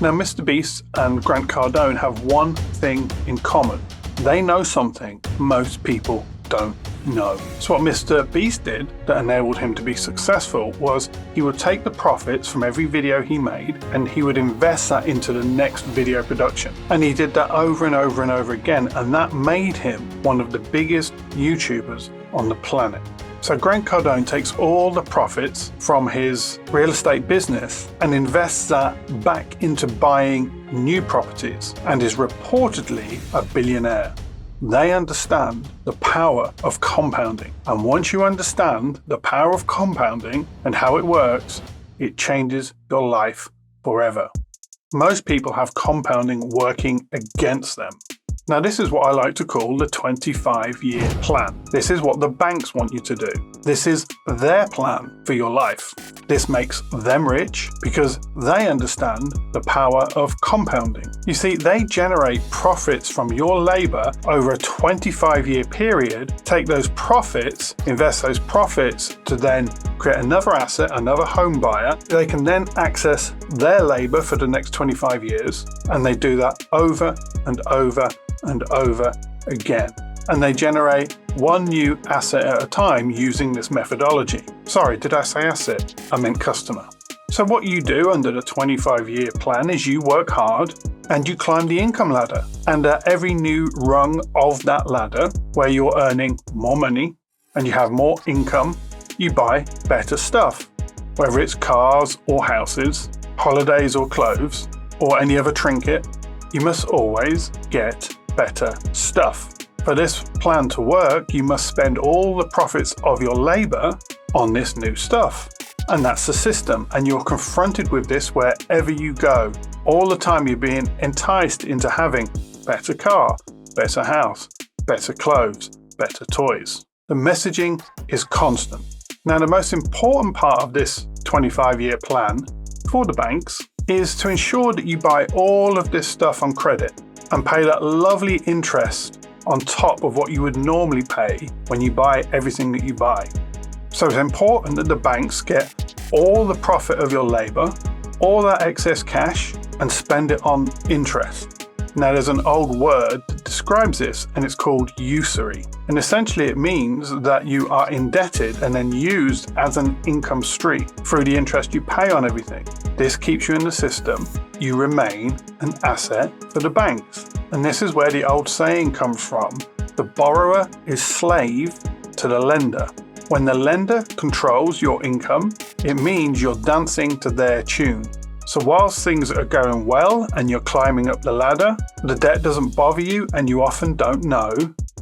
Now, Mr. Beast and Grant Cardone have one thing in common. They know something most people don't know. So what Mr. Beast did that enabled him to be successful was he would take the profits from every video he made and he would invest that into the next video production. And he did that over and over and over again, and that made him one of the biggest YouTubers on the planet. So Grant Cardone takes all the profits from his real estate business and invests that back into buying new properties and is reportedly a billionaire. They understand the power of compounding. And once you understand the power of compounding and how it works, it changes your life forever. Most people have compounding working against them. Now, this is what I like to call the 25-year plan. This is what the banks want you to do. This is their plan for your life. This makes them rich because they understand the power of compounding. You see, they generate profits from your labor over a 25-year period, take those profits, invest those profits to then create another asset, another home buyer. They can then access their labor for the next 25 years, and they do that over and over and over again. And they generate one new asset at a time using this methodology. Sorry, did I say asset? I meant customer. So what you do under the 25-year plan is you work hard and you climb the income ladder. And at every new rung of that ladder, where you're earning more money and you have more income, you buy better stuff. Whether it's cars or houses, holidays or clothes, or any other trinket, you must always get better stuff. For this plan to work, you must spend all the profits of your labor on this new stuff. And that's the system. And you're confronted with this wherever you go. All the time you're being enticed into having better car, better house, better clothes, better toys. The messaging is constant. Now, the most important part of this 25-year plan for the banks is to ensure that you buy all of this stuff on credit and pay that lovely interest on top of what you would normally pay when you buy everything that you buy. So it's important that the banks get all the profit of your labor, all that excess cash, and spend it on interest. Now, there's an old word that describes this, and it's called usury. And essentially it means that you are indebted and then used as an income stream through the interest you pay on everything. This keeps you in the system. You remain an asset for the banks. And this is where the old saying comes from. The borrower is slave to the lender. When the lender controls your income, it means you're dancing to their tune. So whilst things are going well and you're climbing up the ladder, the debt doesn't bother you and you often don't know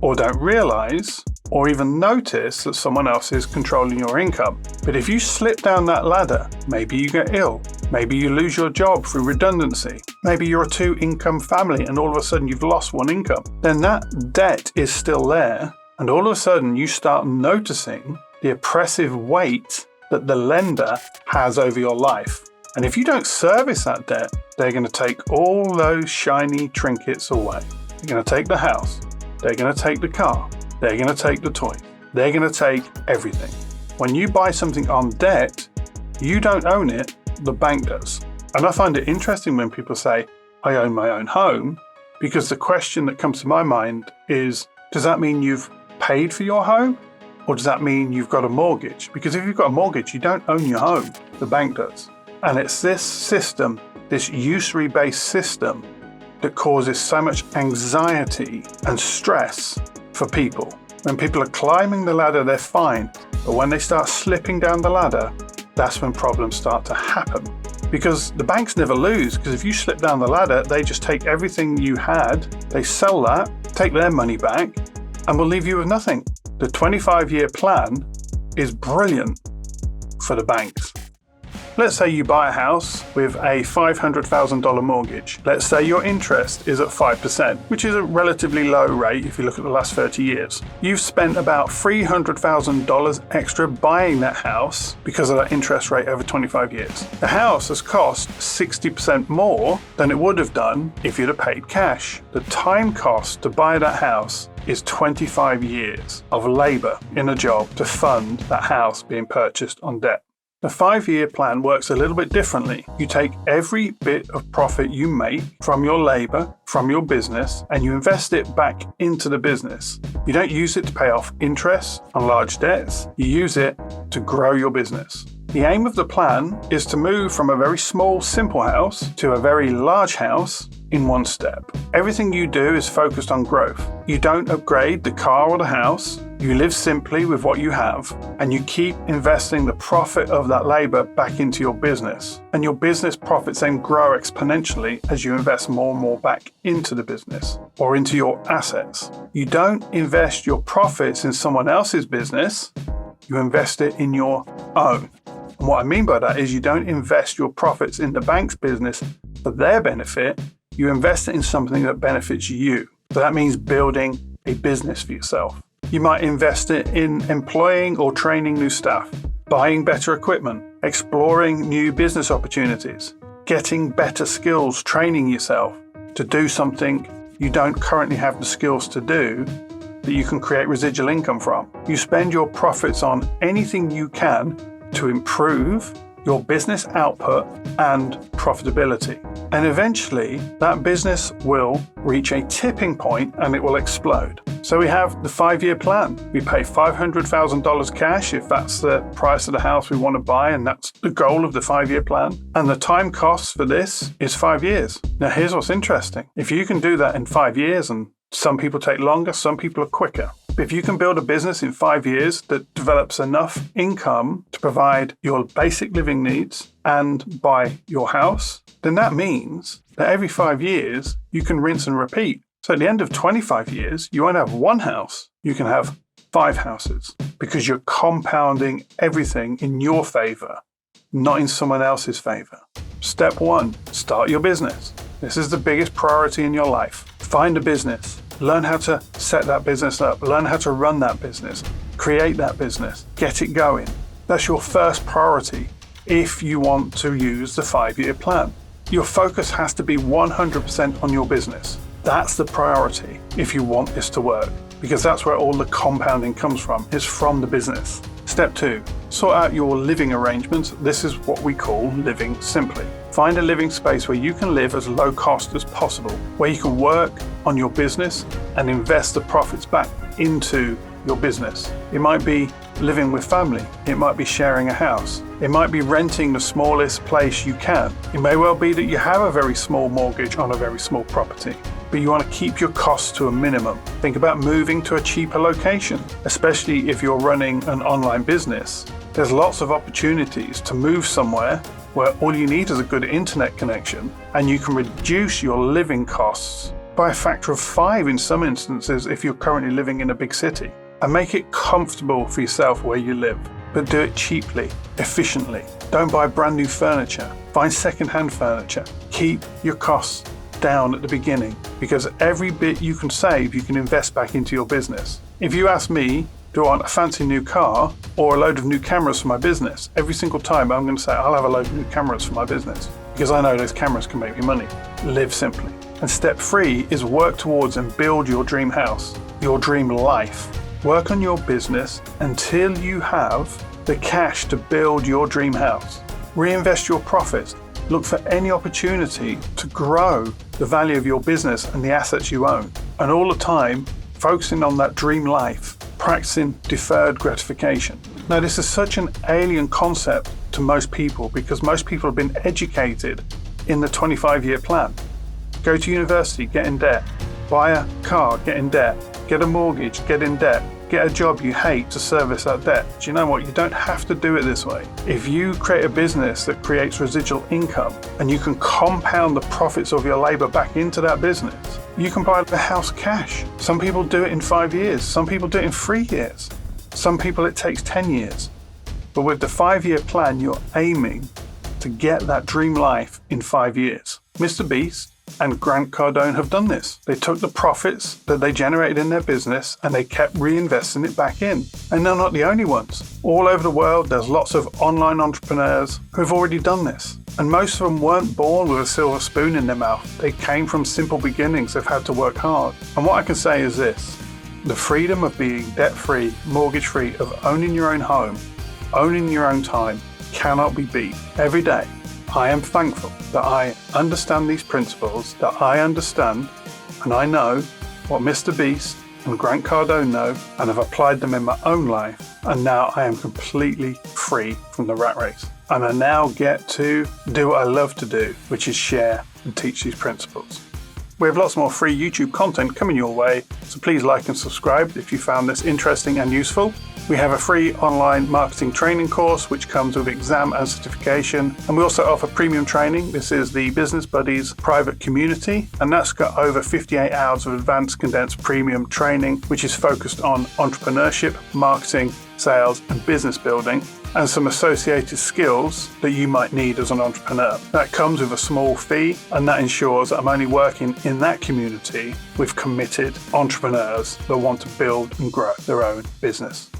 or don't realize or even notice that someone else is controlling your income. But if you slip down that ladder, maybe you get ill, maybe you lose your job through redundancy, maybe you're a two-income family and all of a sudden you've lost one income, then that debt is still there, and all of a sudden you start noticing the oppressive weight that the lender has over your life. And if you don't service that debt, they're going to take all those shiny trinkets away. They're going to take the house. They're going to take the car. They're going to take the toy. They're going to take everything. When you buy something on debt, you don't own it, the bank does. And I find it interesting when people say, I own my own home, because the question that comes to my mind is, does that mean you've paid for your home? Or does that mean you've got a mortgage? Because if you've got a mortgage, you don't own your home, the bank does. And it's this system, this usury-based system, that causes so much anxiety and stress for people. When people are climbing the ladder, they're fine. But when they start slipping down the ladder, that's when problems start to happen. Because the banks never lose, because if you slip down the ladder, they just take everything you had, they sell that, take their money back, and will leave you with nothing. The 25-year plan is brilliant for the banks. Let's say you buy a house with a $500,000 mortgage. Let's say your interest is at 5%, which is a relatively low rate if you look at the last 30 years. You've spent about $300,000 extra buying that house because of that interest rate over 25 years. The house has cost 60% more than it would have done if you'd have paid cash. The time cost to buy that house is 25 years of labor in a job to fund that house being purchased on debt. The 5-year plan works a little bit differently. You take every bit of profit you make from your labor, from your business, and you invest it back into the business. You don't use it to pay off interest on large debts. You use it to grow your business. The aim of the plan is to move from a very small, simple house to a very large house in one step. Everything you do is focused on growth. You don't upgrade the car or the house. You live simply with what you have, and you keep investing the profit of that labor back into your business. And your business profits then grow exponentially as you invest more and more back into the business or into your assets. You don't invest your profits in someone else's business. You invest it in your own. And what I mean by that is you don't invest your profits in the bank's business for their benefit. You invest it in something that benefits you. So that means building a business for yourself. You might invest it in employing or training new staff, buying better equipment, exploring new business opportunities, getting better skills, training yourself to do something you don't currently have the skills to do that you can create residual income from. You spend your profits on anything you can to improve your business output and profitability. And eventually, that business will reach a tipping point and it will explode. So we have the 5-year plan. We pay $500,000 cash if that's the price of the house we want to buy, and that's the goal of the 5-year plan. And the time cost for this is 5 years. Now, here's what's interesting. If you can do that in 5 years, and some people take longer, some people are quicker. But if you can build a business in 5 years that develops enough income to provide your basic living needs and buy your house, then that means that every 5 years you can rinse and repeat. So at the end of 25 years, you won't have one house, you can have 5 houses because you're compounding everything in your favor, not in someone else's favor. Step 1, start your business. This is the biggest priority in your life. Find a business. Learn how to set that business up. Learn how to run that business. Create that business. Get it going. That's your first priority if you want to use the 5-year plan. Your focus has to be 100% on your business. That's the priority if you want this to work, because that's where all the compounding comes from, is from the business. Step 2, sort out your living arrangements. This is what we call living simply. Find a living space where you can live as low cost as possible, where you can work on your business and invest the profits back into your business. It might be living with family. It might be sharing a house. It might be renting the smallest place you can. It may well be that you have a very small mortgage on a very small property, but you want to keep your costs to a minimum. Think about moving to a cheaper location, especially if you're running an online business. There's lots of opportunities to move somewhere where all you need is a good internet connection, and you can reduce your living costs by a factor of 5 in some instances if you're currently living in a big city. And make it comfortable for yourself where you live, but do it cheaply, efficiently. Don't buy brand new furniture. Find second-hand furniture. Keep your costs down at the beginning, because every bit you can save, you can invest back into your business. If you ask me, do I want a fancy new car or a load of new cameras for my business? Every single time I'm going to say, I'll have a load of new cameras for my business, because I know those cameras can make me money. Live simply. And step 3 is work towards and build your dream house, your dream life. Work on your business until you have the cash to build your dream house. Reinvest your profits. Look for any opportunity to grow the value of your business and the assets you own. And all the time, focusing on that dream life, practicing deferred gratification. Now, this is such an alien concept to most people because most people have been educated in the 25-year plan. Go to university, get in debt. Buy a car, get in debt. Get a mortgage, get in debt. Get a job you hate to service that debt. Do you know what? You don't have to do it this way. If you create a business that creates residual income and you can compound the profits of your labor back into that business, you can buy the house cash. Some people do it in 5 years. Some people do it in 3 years. Some people it takes 10 years. But with the 5-year plan, you're aiming to get that dream life in 5 years. Mr. Beast and Grant Cardone have done this. They took the profits that they generated in their business and they kept reinvesting it back in. And they're not the only ones. All over the world, there's lots of online entrepreneurs who've already done this. And most of them weren't born with a silver spoon in their mouth. They came from simple beginnings. They've had to work hard. And what I can say is this: the freedom of being debt-free, mortgage-free, of owning your own home, owning your own time, cannot be beat. Every day, I am thankful that I understand these principles, that I understand and I know what Mr. Beast and Grant Cardone know, and have applied them in my own life. And now I am completely free from the rat race. And I now get to do what I love to do, which is share and teach these principles. We have lots more free YouTube content coming your way, so please like and subscribe if you found this interesting and useful. We have a free online marketing training course which comes with exam and certification, and we also offer premium training. This is the Business Buddies private community, and that's got over 58 hours of advanced condensed premium training which is focused on entrepreneurship, marketing, sales and business building, and some associated skills that you might need as an entrepreneur. That comes with a small fee, and that ensures that I'm only working in that community with committed entrepreneurs that want to build and grow their own business.